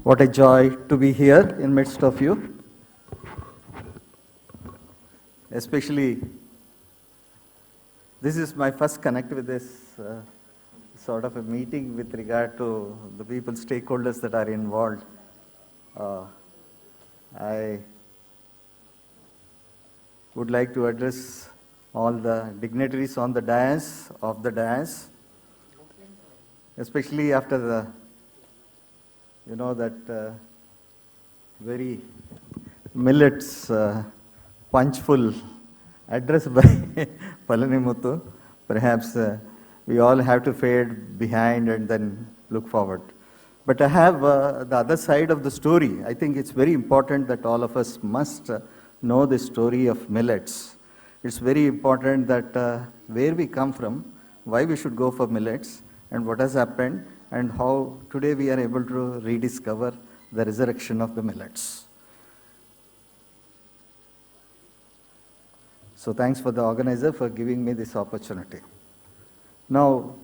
What a joy to be here in midst of you. Especially, this is my first connect with this sort of a meeting with regard to the people, stakeholders that are involved. I would like to address all the dignitaries on the dais, especially after the, that very Millets punchful address by Palanimuthu. Perhaps we all have to fade behind and then look forward. But I have the other side of the story. I think it's very important that all of us must know the story of millets. It's very important that where we come from, why we should go for millets, and what has happened, and how today we are able to rediscover the resurrection of the millets. So thanks for the organizer for giving me this opportunity. Now,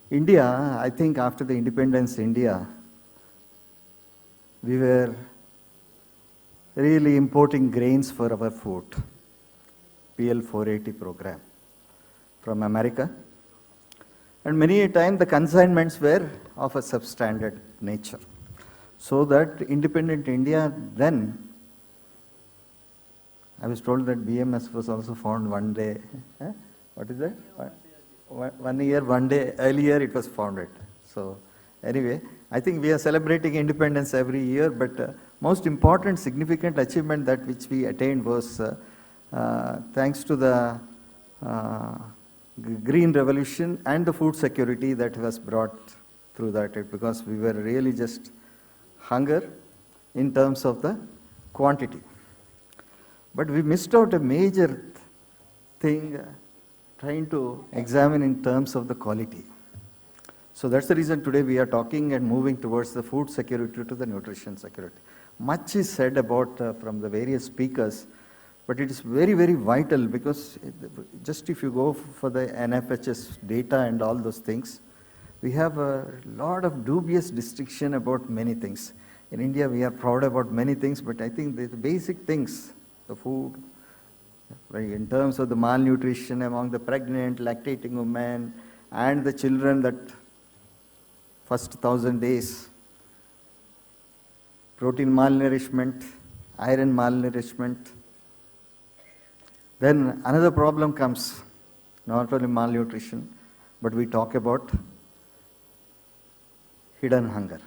India, I think after the independence, India, we were really importing grains for our food, PL 480 program from America. And many a time the consignments were of a substandard nature. So that independent India then, I was told that BMS was also found one day. What is that? 1 year, 1 day earlier it was founded. So anyway, I think we are celebrating independence every year, but most important significant achievement that which we attained was thanks to the green revolution and the food security that was brought through that, because we were really just hunger in terms of the quantity. But we missed out a major thing trying to examine in terms of the quality. So that's the reason today we are talking and moving towards the food security to the nutrition security. Much is said about from the various speakers, but it is very, very vital, because just if you go for the NFHS data and all those things, we have a lot of dubious distinction about many things. In India, we are proud about many things, but I think the basic things, the food, right, in terms of the malnutrition among the pregnant, lactating women, and the children that first 1,000 days, protein malnourishment, iron malnourishment. Then another problem comes, not only malnutrition, but we talk about hidden hunger.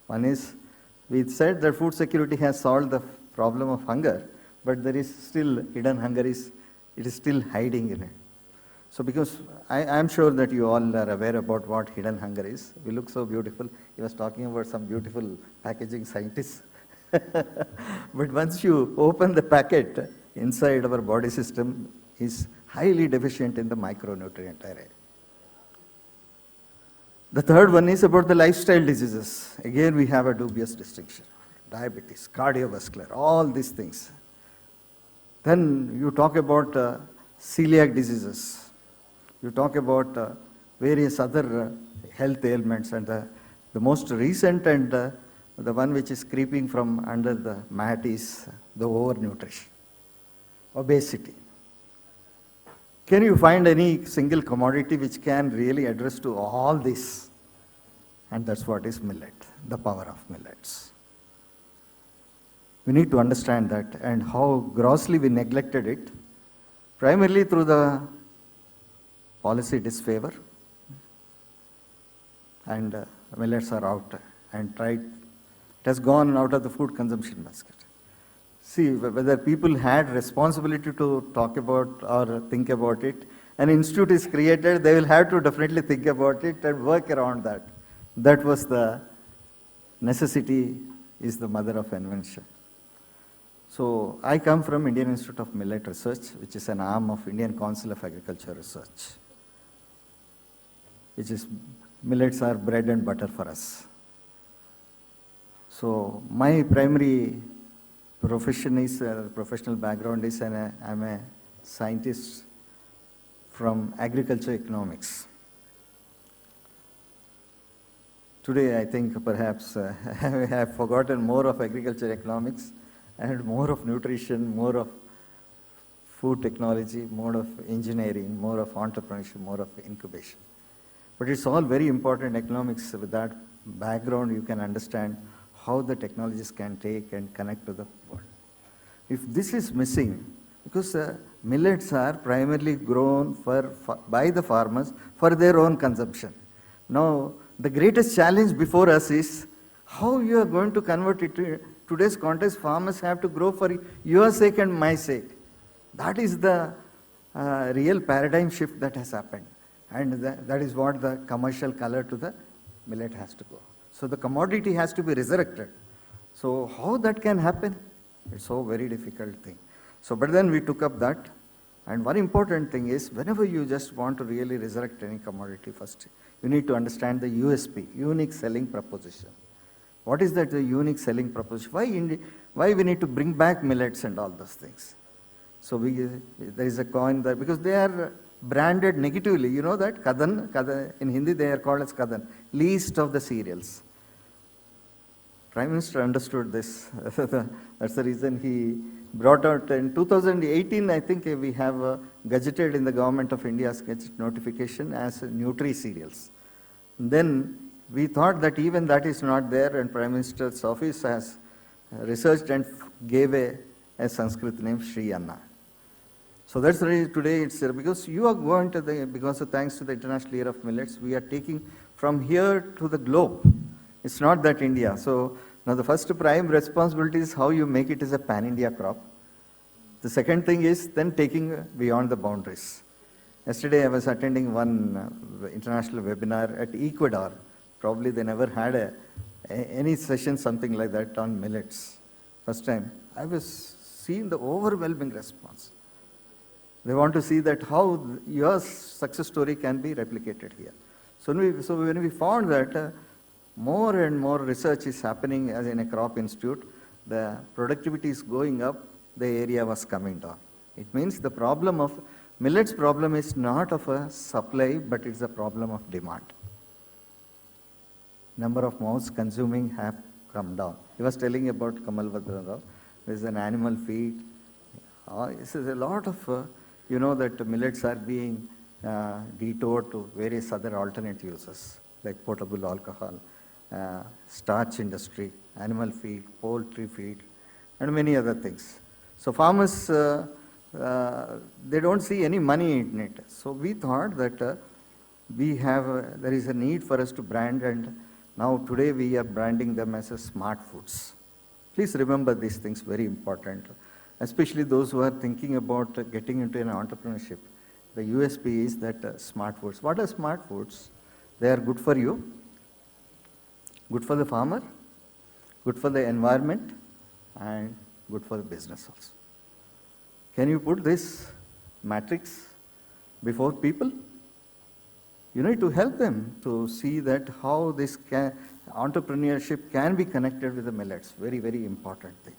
One is, we said that food security has solved the problem of hunger, but there is still hidden hunger, it is still hiding in it. So because I am sure that you all are aware about what hidden hunger is. We look so beautiful. He was talking about some beautiful packaging scientists. But once you open the packet, inside our body system is highly deficient in the micronutrient array. The third one is about the lifestyle diseases. Again, we have a dubious distinction. Diabetes, cardiovascular, all these things. Then you talk about celiac diseases. You talk about various other health ailments, and the most recent and the one which is creeping from under the mat is the overnutrition, obesity. Can you find any single commodity which can really address to all this? And that's what is millet, the power of millets. We need to understand that and how grossly we neglected it, primarily through the policy disfavor, and millets are out and tried. It has gone out of the food consumption basket. See, whether people had responsibility to talk about or think about it, an institute is created, they will have to definitely think about it and work around that. That was the necessity is the mother of invention. So I come from Indian Institute of Millet Research, which is an arm of Indian Council of Agriculture Research, which is millets are bread and butter for us. So my primary profession is, professional background is, and I'm a scientist from agriculture economics. Today, I think perhaps I have forgotten more of agriculture economics and more of nutrition, more of food technology, more of engineering, more of entrepreneurship, more of incubation. But it's all very important economics. With that background, you can understand how the technologies can take and connect to the world. If this is missing, because millets are primarily grown by the farmers for their own consumption. Now, the greatest challenge before us is how you are going to convert it to today's context. Farmers have to grow for your sake and my sake. That is the real paradigm shift that has happened. And that is what the commercial color to the millet has to go. So the commodity has to be resurrected. So how that can happen? It's a very difficult thing. So, but then we took up that. And one important thing is, whenever you just want to really resurrect any commodity, first, you need to understand the USP, unique selling proposition. What is that, the unique selling proposition? Why we need to bring back millets and all those things? So there is a coin there, because they are branded negatively. You know that? Kadan, in Hindi they are called as Kadan, least of the cereals. Prime Minister understood this. That's the reason he brought out in 2018, I think we have gazetted in the Government of India's gazette notification as Nutri cereals. Then we thought that even that is not there, and Prime Minister's office has researched and gave a Sanskrit name, Shri Anna. So that's the reason today it's there, because you are going to because of thanks to the International Year of Millets, we are taking from here to the globe. It's not that India. So now the first prime responsibility is how you make it as a pan-India crop. The second thing is then taking beyond the boundaries. Yesterday I was attending one international webinar at Ecuador. Probably they never had any session, something like that, on millets. First time. I was seeing the overwhelming response. They want to see that how your success story can be replicated here. So when we found that more and more research is happening as in a crop institute, the productivity is going up, the area was coming down. It means the problem of millets problem is not of a supply, but it's a problem of demand. Number of mouths consuming have come down. He was telling about Kamal Vadran Rao. There's an animal feed. This is a lot of, you know, that millets are being detoured to various other alternate uses, like potable alcohol, starch industry, animal feed, poultry feed, and many other things. So farmers, they don't see any money in it. So we thought that there is a need for us to brand, and now today we are branding them as a smart foods. Please remember these things, very important, especially those who are thinking about getting into an entrepreneurship. The USP is that smart foods. What are smart foods? They are good for you, good for the farmer, good for the environment, and good for the business also. Can you put this matrix before people? You need to help them to see that how this entrepreneurship can be connected with the millets. Very, very important thing.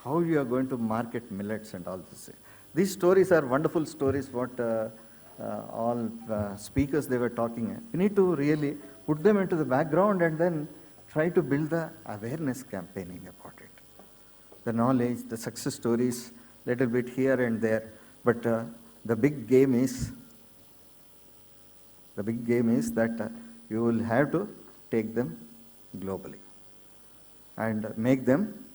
How you are going to market millets and all this. These stories are wonderful stories, what all speakers they were talking. You need to really put them into the background and then try to build the awareness campaigning about it. The knowledge, the success stories, little bit here and there. But the big game is that you will have to take them globally and make them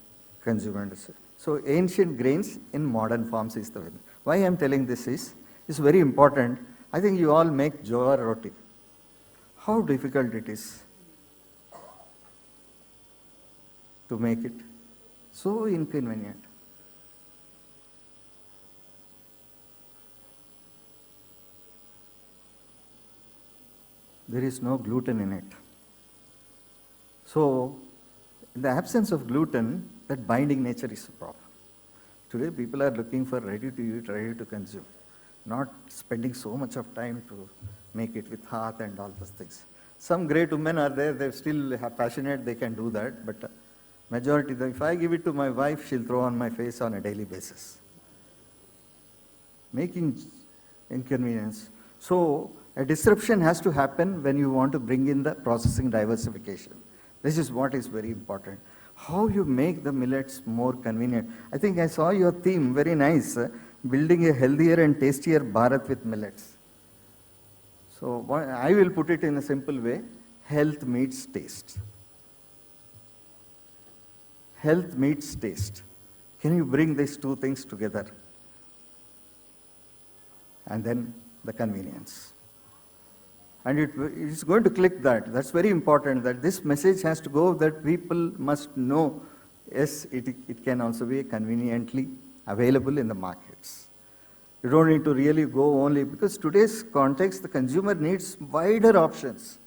consumers. So ancient grains in modern forms is the way. Why I am telling this is very important. I think you all make jowar roti. How difficult it is to make it. So inconvenient. There is no gluten in it. So, in the absence of gluten, that binding nature is a problem. Today, people are looking for ready to eat, ready to consume, not spending so much of time to make it with heart and all those things. Some great women are there, they're still passionate, they can do that, but majority, if I give it to my wife, she'll throw on my face on a daily basis. Making inconvenience. So, A disruption has to happen when you want to bring in the processing diversification. This is what is very important. How you make the millets more convenient. I think I saw your theme, very nice, building a healthier and tastier Bharat with millets. So I will put it in a simple way, health meets taste. Health meets taste. Can you bring these two things together? And then the convenience. And it is going to click that. That's very important, that this message has to go, that people must know, yes, it can also be conveniently available in the markets. You don't need to really go only, because today's context, the consumer needs wider options.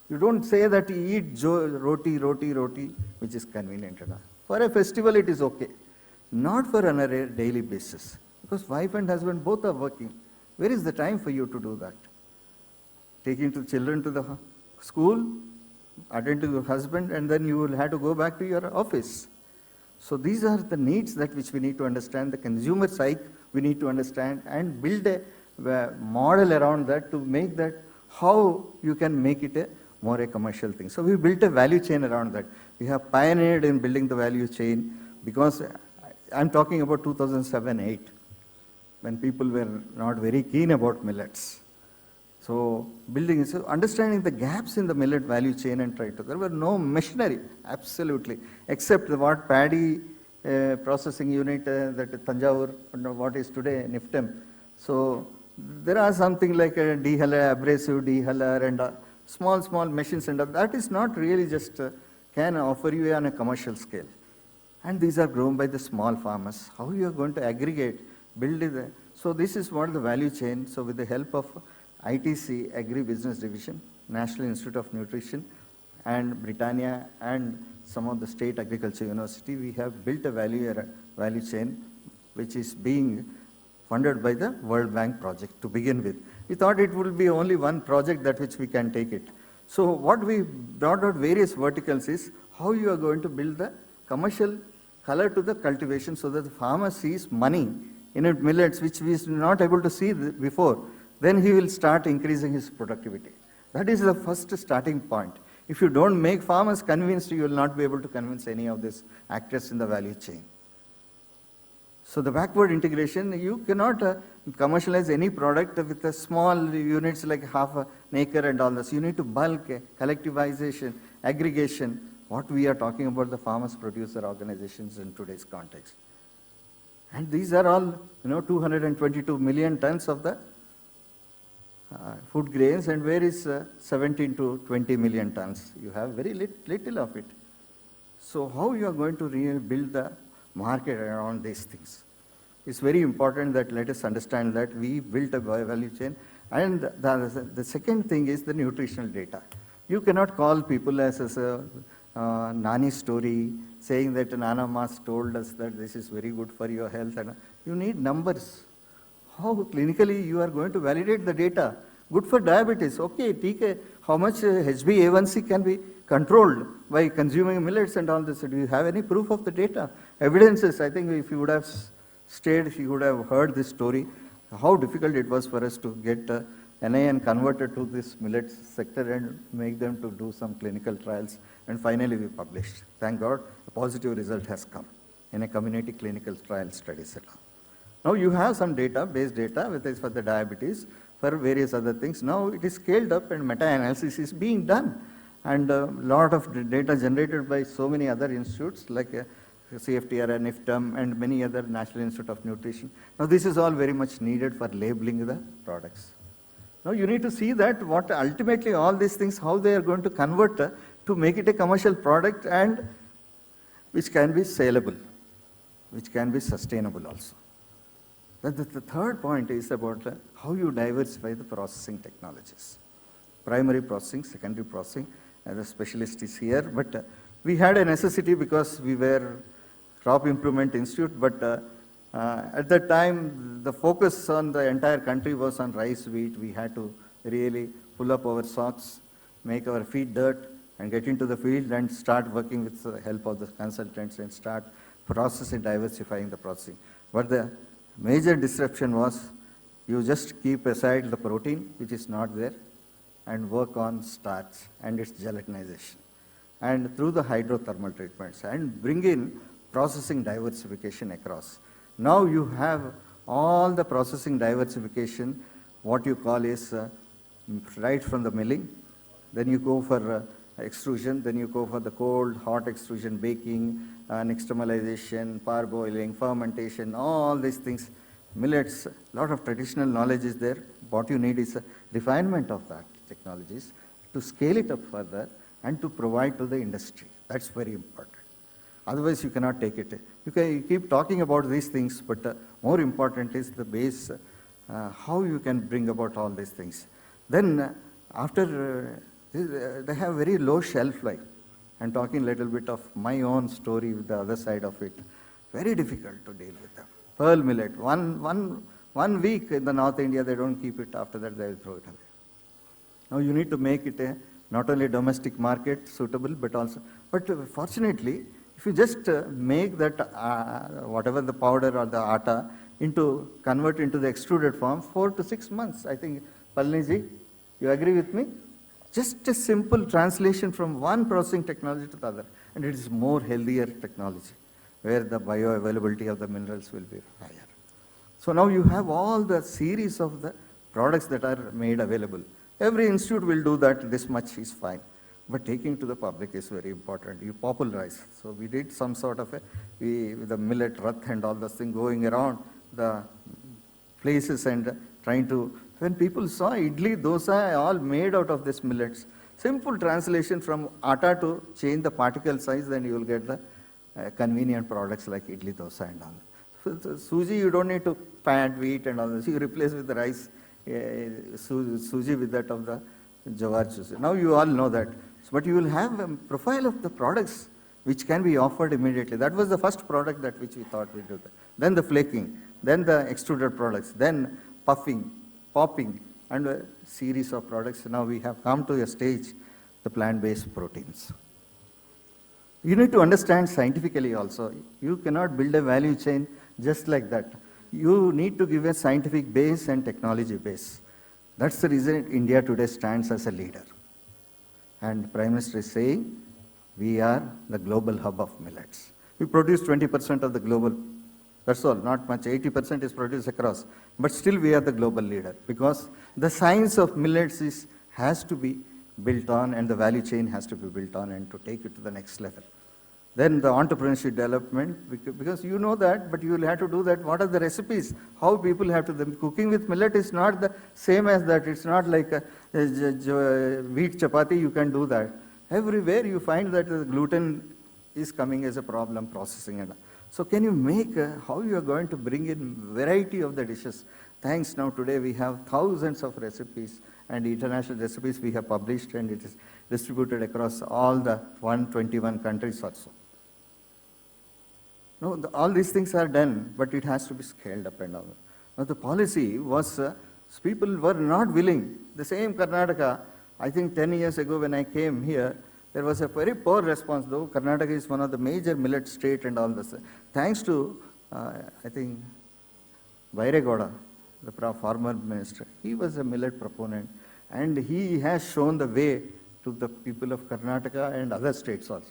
You don't say that you eat roti, which is convenient enough. For a festival, it is okay. Not for on a daily basis, because wife and husband both are working. Where is the time for you to do that? Taking the children to the school, attend to your husband, and then you will have to go back to your office. So these are the needs that which we need to understand. The consumer psyche we need to understand and build a model around that to make that how you can make it a more a commercial thing. So we built a value chain around that. We have pioneered in building the value chain, because I'm talking about 2007-8, when people were not very keen about millets. So understanding the gaps in the millet value chain and try to, there were no machinery, absolutely, except what paddy processing unit that Tanjavur, what is today NIFTEM. So there are something like a dehuller, abrasive dehuller, and small machines, and that is not really just can offer you on a commercial scale. And these are grown by the small farmers. How you are going to aggregate, build it? So this is what the value chain. So with the help of ITC, Agri-Business Division, National Institute of Nutrition, and Britannia, and some of the state agriculture university, we have built a value chain which is being funded by the World Bank project to begin with. We thought it would be only one project that which we can take it. So what we brought out various verticals is how you are going to build the commercial color to the cultivation, so that the farmer sees money in it, millets, which we is not able to see before. Then he will start increasing his productivity. That is the first starting point. If you don't make farmers convinced, you will not be able to convince any of these actors in the value chain. So the backward integration, you cannot commercialize any product with a small units like half an acre and all this. You need to bulk, collectivization, aggregation, what we are talking about the farmers producer organizations in today's context. And these are all, 222 million tons of the food grains, and where is 17 to 20 million tons? You have very little of it. So how you are going to really build the market around these things? It's very important that let us understand that we built a value chain. And the second thing is the nutritional data. You cannot call people as a Nani story, saying that Nana Mas told us that this is very good for your health. And you need numbers. How clinically you are going to validate the data? Good for diabetes. Okay, TK, how much HbA1c can be controlled by consuming millets and all this? Do you have any proof of the data? Evidences, I think if you would have stayed, you would have heard this story, how difficult it was for us to get NIN converted to this millet sector and make them to do some clinical trials. And finally we published. Thank God, a positive result has come in a community clinical trial study setup. Now you have some data, base data, which is for the diabetes, for various other things. Now it is scaled up and meta-analysis is being done. And a lot of data generated by so many other institutes like CFTR, NIFTEM, and many other National Institute of Nutrition. Now this is all very much needed for labeling the products. Now you need to see that what ultimately all these things, how they are going to convert to make it a commercial product, and which can be saleable, which can be sustainable also. The third point is about how you diversify the processing technologies. Primary processing, secondary processing, as a specialist is here, but we had a necessity because we were crop improvement institute, but at that time the focus on the entire country was on rice, wheat. We had to really pull up our socks, make our feet dirt, and get into the field and start working with the help of the consultants and start processing, diversifying the processing. But the major disruption was You just keep aside the protein, which is not there, and work on starch and its gelatinization. And through the hydrothermal treatments, and bring in processing diversification across. Now you have all the processing diversification, what you call is right from the milling, then you go for extrusion, then you go for the cold, hot extrusion, baking, nixtamalization, parboiling, fermentation, all these things. Millets, a lot of traditional knowledge is there. What you need is a refinement of that technologies to scale it up further and to provide to the industry. That's very important. Otherwise, you cannot take it. You keep talking about these things, but more important is the base, how you can bring about all these things. Then after, they have very low shelf life. I'm talking a little bit of my own story with the other side of it. Very difficult to deal with them. Pearl millet, one week in the North India, they don't keep it. After that, they will throw it away. Now you need to make it a not only domestic market suitable, but also, but fortunately, if you just make that, whatever the powder or the atta, convert into the extruded form, 4 to 6 months. I think, Palniji, you agree with me? Just a simple translation from one processing technology to the other, and it is more healthier technology, where the bioavailability of the minerals will be higher. So now you have all the series of the products that are made available. Every institute will do that, this much is fine. But taking to the public is very important. You popularize. So we did some sort of with the millet rath and all those things going around the places and trying to, when people saw idli, dosa, all made out of this millets, simple translation from atta to change the particle size, then you will get the convenient products like idli, dosa and all. So suji, you don't need to pat, wheat and all this. You replace with the rice, suji with that of the jawar suji. Now you all know that. But you will have a profile of the products which can be offered immediately. That was the first product that which we thought we do. Then the flaking, then the extruded products, then puffing, popping, and a series of products. Now we have come to a stage, the plant-based proteins. You need to understand scientifically also. You cannot build a value chain just like that. You need to give a scientific base and technology base. That's the reason India today stands as a leader. And Prime Minister is saying, we are the global hub of millets. We produce 20% of the global, that's all, not much, 80% is produced across. But still we are the global leader because the science of millets has to be built on and the value chain has to be built on and to take it to the next level. Then the entrepreneurship development, because you know that, but you will have to do that. What are the recipes? How people have to, the cooking with millet is not the same as that. It's not like a wheat chapati, you can do that. Everywhere you find that the gluten is coming as a problem, processing and all. So can you make, how you are going to bring in variety of the dishes? Thanks now today we have thousands of recipes and international recipes we have published and it is distributed across all the 121 countries also. No, all these things are done, but it has to be scaled up and all. Now the policy was, people were not willing. The same Karnataka, I think 10 years ago when I came here, there was a very poor response, though Karnataka is one of the major millet state and all this. Thanks to, I think, Bairegoda, the former minister, he was a millet proponent and he has shown the way to the people of Karnataka and other states also.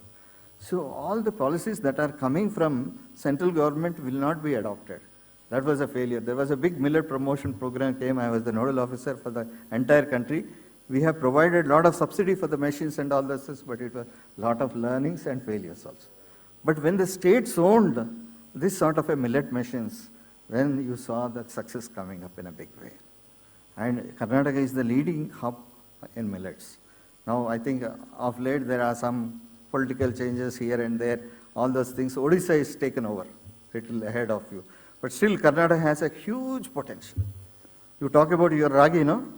So all the policies that are coming from central government will not be adopted. That was a failure. There was a big millet promotion program came. I was the nodal officer for the entire country. We have provided a lot of subsidy for the machines and all this, but it was a lot of learnings and failures also. But when the states owned this sort of a millet machines, then you saw that success coming up in a big way. And Karnataka is the leading hub in millets. Now I think of late there are some political changes here and there, all those things. Odisha is taken over, little ahead of you. But still Karnataka has a huge potential. You talk about your ragi, no?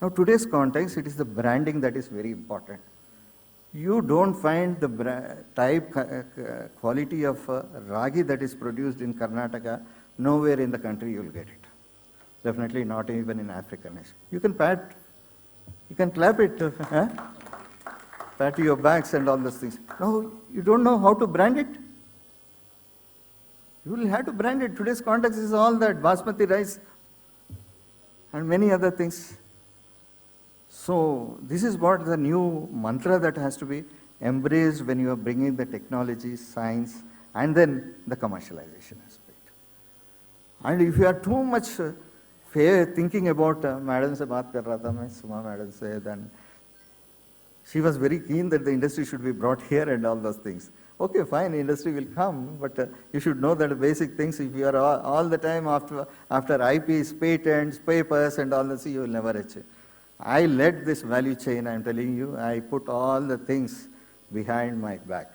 Now today's context, it is the branding that is very important. You don't find the type, quality of ragi that is produced in Karnataka, nowhere in the country you will get it. Definitely not even in African nation. You can pat, you can clap it, pat your backs and all those things. No, you don't know how to brand it. You will have to brand it. Today's context is all that basmati rice. and many other things. So this is what the new mantra that has to be embraced when you are bringing the technology, science, and then the commercialization aspect. And if you are too much thinking about, Madam se baat kar raha tha main, Suma Madam said, and she was very keen that the industry should be brought here and all those things. Okay, fine, industry will come, but you should know that the basic things, if you are all the time after IPs, patents, papers, and all this, you will never achieve. I led this value chain, I am telling you, I put all the things behind my back.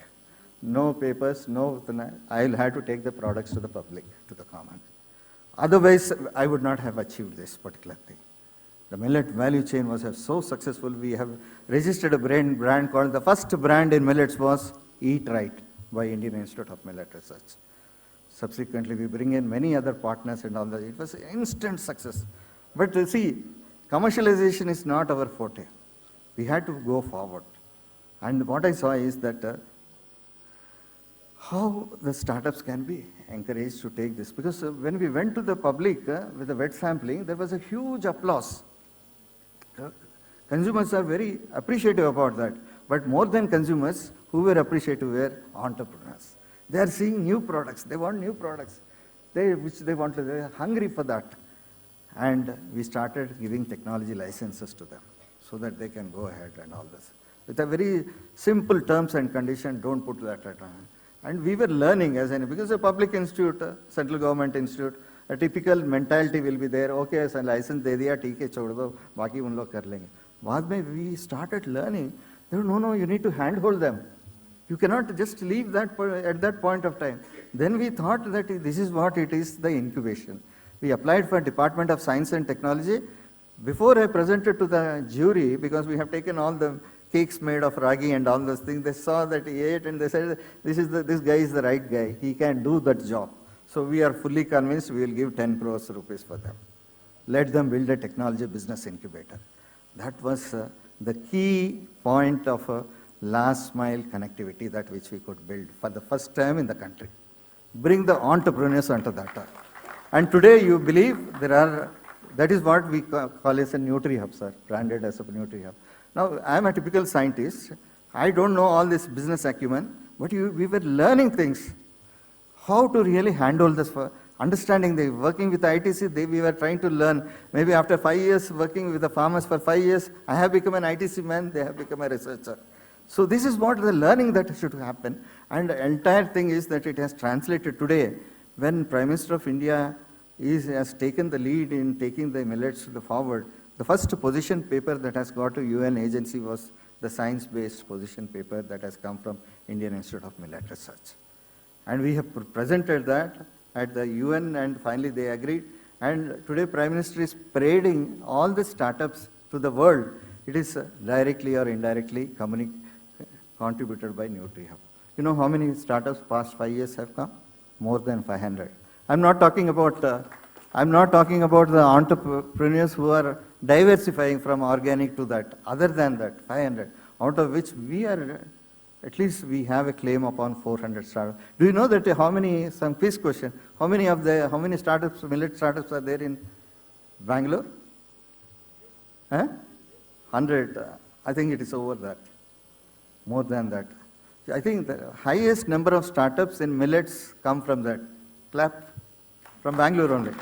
No papers, no, I will have to take the products to the public, to the common. Otherwise, I would not have achieved this particular thing. The millet value chain was so successful, we have registered a brand called, the first brand in millets was Eat Right by Indian Institute of Millet Research. Subsequently, we bring in many other partners and all that. It was instant success. But see, commercialization is not our forte. We had to go forward. And what I saw is that how the startups can be encouraged to take this. Because when we went to the public with the wet sampling, there was a huge applause. Consumers are very appreciative about that. But more than consumers, who were appreciative were entrepreneurs. They are seeing new products. They want new products. They are hungry for that. And we started giving technology licenses to them so that they can go ahead and all this. With a very simple terms and condition, don't put that at all. And we were learning because a public institute, central government institute, a typical mentality will be there. Okay, as a license de diya, theek hai, chhod do, baaki un log kar lenge. Baad mein we started learning. No, you need to handhold them. You cannot just leave that at that point of time. Then we thought that this is what it is, the incubation. We applied for Department of Science and Technology. Before I presented to the jury, because we have taken all the cakes made of ragi and all those things, they saw that he ate and they said, this guy is the right guy. He can do that job. So we are fully convinced we will give 10 crores rupees for them. Let them build a technology business incubator. That was the key point of last mile connectivity that which we could build for the first time in the country. Bring the entrepreneurs onto that. And today you believe that is what we call as a Nutrihub, sir, branded as a Nutrihub. Now, I am a typical scientist. I don't know all this business acumen, but we were learning things. How to really handle this, understanding working with ITC, we were trying to learn. Maybe after 5 years working with the farmers for 5 years, I have become an ITC man, they have become a researcher. So this is what the learning that should happen. And the entire thing is that it has translated today when Prime Minister of India has taken the lead in taking the millets to the forward. The first position paper that has got to UN agency was the science-based position paper that has come from Indian Institute of Millet Research. And we have presented that at the UN and finally they agreed. And today Prime Minister is parading all the startups to the world. It is directly or indirectly contributed by Nutrihub. You know how many startups past 5 years have come? More than 500. I'm not talking about the entrepreneurs who are diversifying from organic to that. Other than that, 500, out of which we are, at least we have a claim upon 400 startups. Do you know that some quiz question, how many startups, millet startups are there in Bangalore? 100. I think it is over that. More than that. I think the highest number of startups in millets come from that. Clap. From Bangalore only.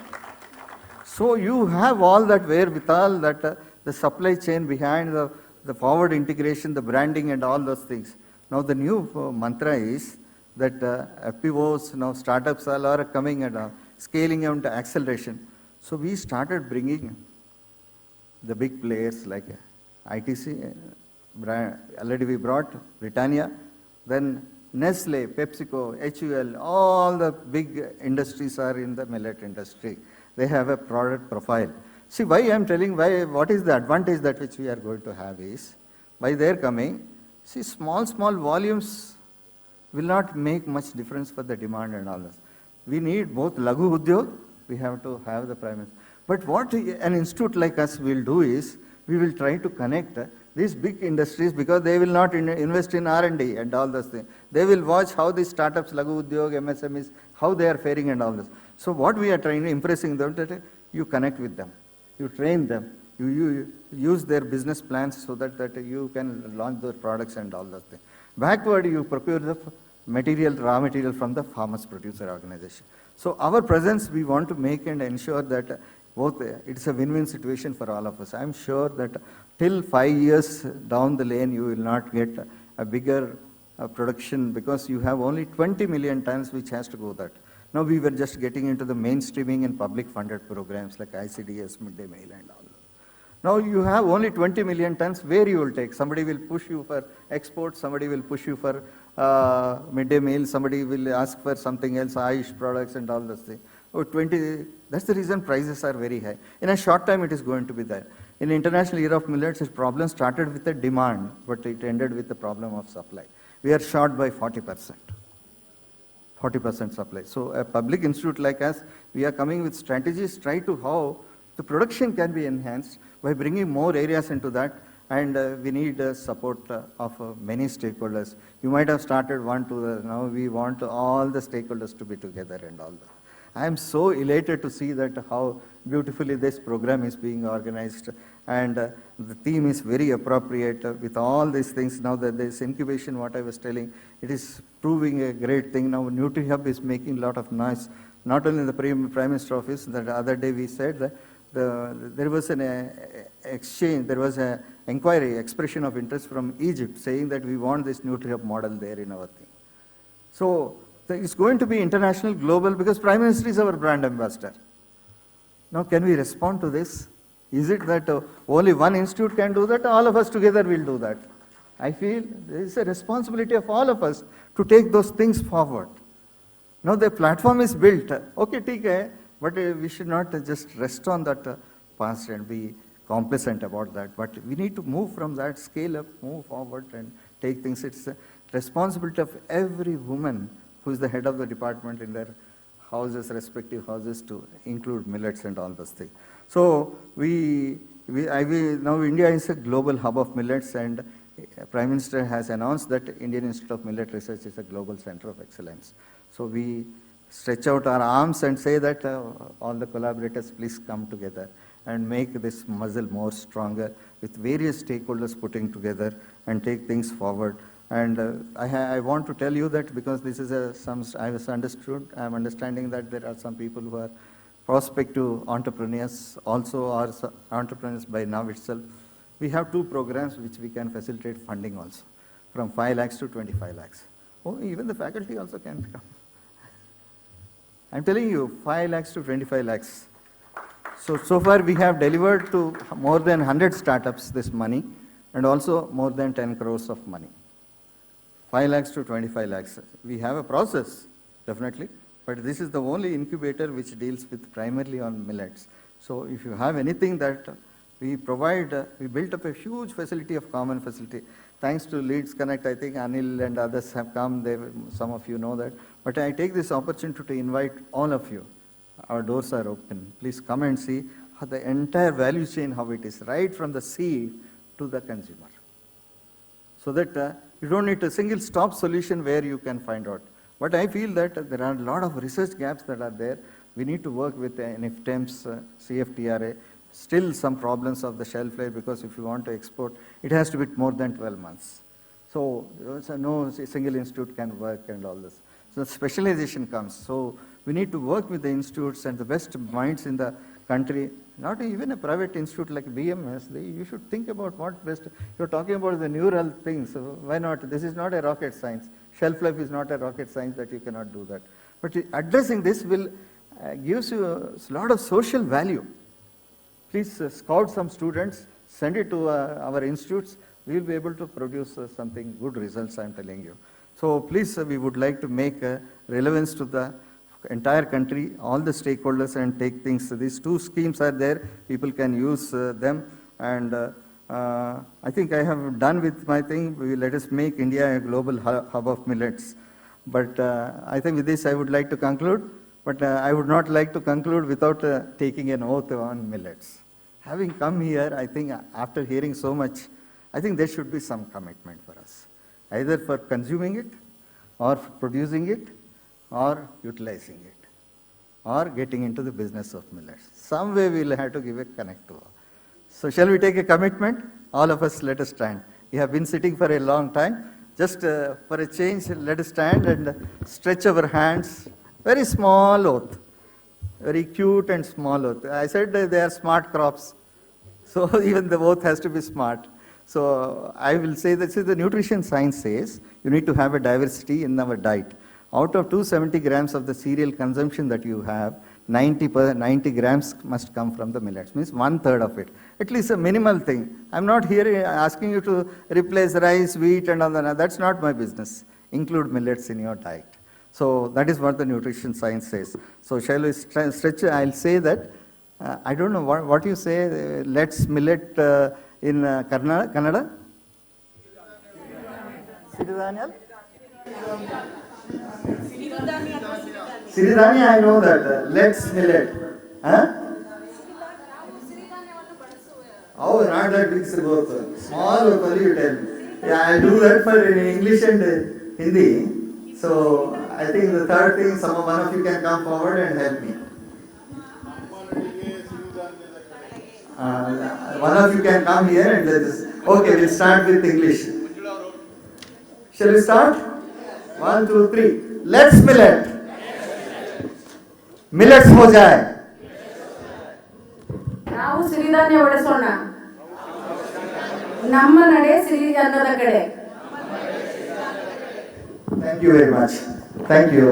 So you have all that wherewithal, that the supply chain behind the forward integration, the branding and all those things. Now the new mantra is that FPOs, now startups all are coming and scaling into acceleration. So we started bringing the big players like ITC, already we brought Britannia, then Nestle, PepsiCo, HUL, all the big industries are in the millet industry. They have a product profile. See, why I am telling, what is the advantage that which we are going to have is, by their coming, see, small volumes will not make much difference for the demand and all this. We need both Laghu Udyog, we have to have the Prime Minister. But what an institute like us will do is, we will try to connect these big industries, because they will not invest in R&D and all those things. They will watch how these startups, Laghu Udyog, MSMEs, how they are faring and all this. So what we are trying to impressing them, that you connect with them. you train them, you use their business plans so that you can launch those products and all those things. Backward, you procure the material, raw material from the farmers producer organization. So our presence, we want to make and ensure that both, it's a win-win situation for all of us. I'm sure that till 5 years down the lane, you will not get a bigger production because you have only 20 million tons which has to go that. Now we were just getting into the mainstreaming and public funded programs like ICDS, midday meal and all. Now you have only 20 million tons, where you will take? Somebody will push you for export, somebody will push you for midday meal, somebody will ask for something else, Ayush products and all those things. Oh, 20, that's the reason prices are very high. In a short time it is going to be there. In the International Year of Millets, its problem started with the demand, but it ended with the problem of supply. We are short by 40%. 40% supply. So a public institute like us, we are coming with strategies, try to how the production can be enhanced by bringing more areas into that, and we need support of many stakeholders. You might have started one, two, now we want all the stakeholders to be together and all that. I am so elated to see that how beautifully this program is being organized, and the theme is very appropriate with all these things. Now that this incubation, what I was telling, it is proving a great thing. Now Nutrihub is making a lot of noise, not only in the Prime Minister office. The other day we said that there was an exchange, there was an inquiry, expression of interest from Egypt saying that we want this Nutrihub model there in our thing. So it's going to be international, global, because Prime Minister is our brand ambassador. Now can we respond to this? Is it that only one institute can do that? All of us together will do that. I feel there is a responsibility of all of us to take those things forward. Now the platform is built. Okay, TK, but we should not just rest on that past and be complacent about that. But we need to move from that, scale up, move forward and take things. It's a responsibility of every woman who is the head of the department in their houses, respective houses, to include millets and all those things. So now India is a global hub of millets, and Prime Minister has announced that Indian Institute of Millet Research is a global center of excellence. So we stretch out our arms and say that all the collaborators, please come together and make this muscle more stronger with various stakeholders putting together and take things forward. And I want to tell you that because this is I'm understanding that there are some people who are prospective entrepreneurs, also are entrepreneurs by now itself. We have 2 programs which we can facilitate funding also, from 5 lakhs to 25 lakhs. Oh, even the faculty also can come. I'm telling you, 5 lakhs to 25 lakhs. So far we have delivered to more than 100 startups this money, and also more than 10 crores of money. 5 lakhs to 25 lakhs. We have a process, definitely, but this is the only incubator which deals with primarily on millets. So if you have anything that we provide, we built up a huge facility of common facility. Thanks to Leads Connect, I think Anil and others have come, some of you know that. But I take this opportunity to invite all of you. Our doors are open. Please come and see how the entire value chain, how it is, right from the seed to the consumer. So that you don't need a single stop solution where you can find out. But I feel that there are a lot of research gaps that are there. We need to work with NFTEMS, CFTRA, still some problems of the shelf life, because if you want to export, it has to be more than 12 months. So no single institute can work and all this. So specialization comes. So we need to work with the institutes and the best minds in the country, not even a private institute like BMS. You should think about what best. You're talking about the neural things. So why not? This is not a rocket science. Shelf life is not a rocket science that you cannot do that. But addressing this will gives you a lot of social value. Please scout some students, send it to our institutes. We will be able to produce something good results, I'm telling you. So please, we would like to make relevance to the entire country, all the stakeholders, and take things. These 2 schemes are there. People can use them. And I think I have done with my thing. Let us make India a global hub of millets. But I think with this I would like to conclude. But I would not like to conclude without taking an oath on millets. Having come here, I think after hearing so much, I think there should be some commitment for us, either for consuming it, or for producing it, or utilizing it. or getting into the business of millets. Some way we will have to give a connect to. So shall we take a commitment? All of us, let us stand. We have been sitting for a long time. Just for a change, let us stand and stretch our hands. Very small oath. Very cute and small oath. I said they are smart crops. So even the oath has to be smart. So I will say that the nutrition science says you need to have a diversity in our diet. Out of 270 grams of the cereal consumption that you have, 90 grams must come from the millets, means 1/3 of it. At least a minimal thing. I'm not here asking you to replace rice, wheat and all that. That's not my business. Include millets in your diet. So that is what the nutrition science says. So shall we stretch? I'll say that, I don't know what you say, let's millet in Kannada? Siridhanyal? Siridhanya, I know that. Let's millet. Huh? Oh, not that big both. Small only you tell me. Yeah, I'll do that for in English and Hindi. So I think the third thing, one of you can come forward and help me. One of you can come here and just. Okay, we'll start with English. Shall we start? 1, 2, 3. Let's millet. Millets हो जाए. ನಾವು ಸಿರಿಧಾನ್ಯ ಒಡೆಸೋಣ. ನಮ್ಮ ನಡೆ ಸಿರಿ ಅನ್ನದ ಕಡೆ. Thank you very much. Thank you.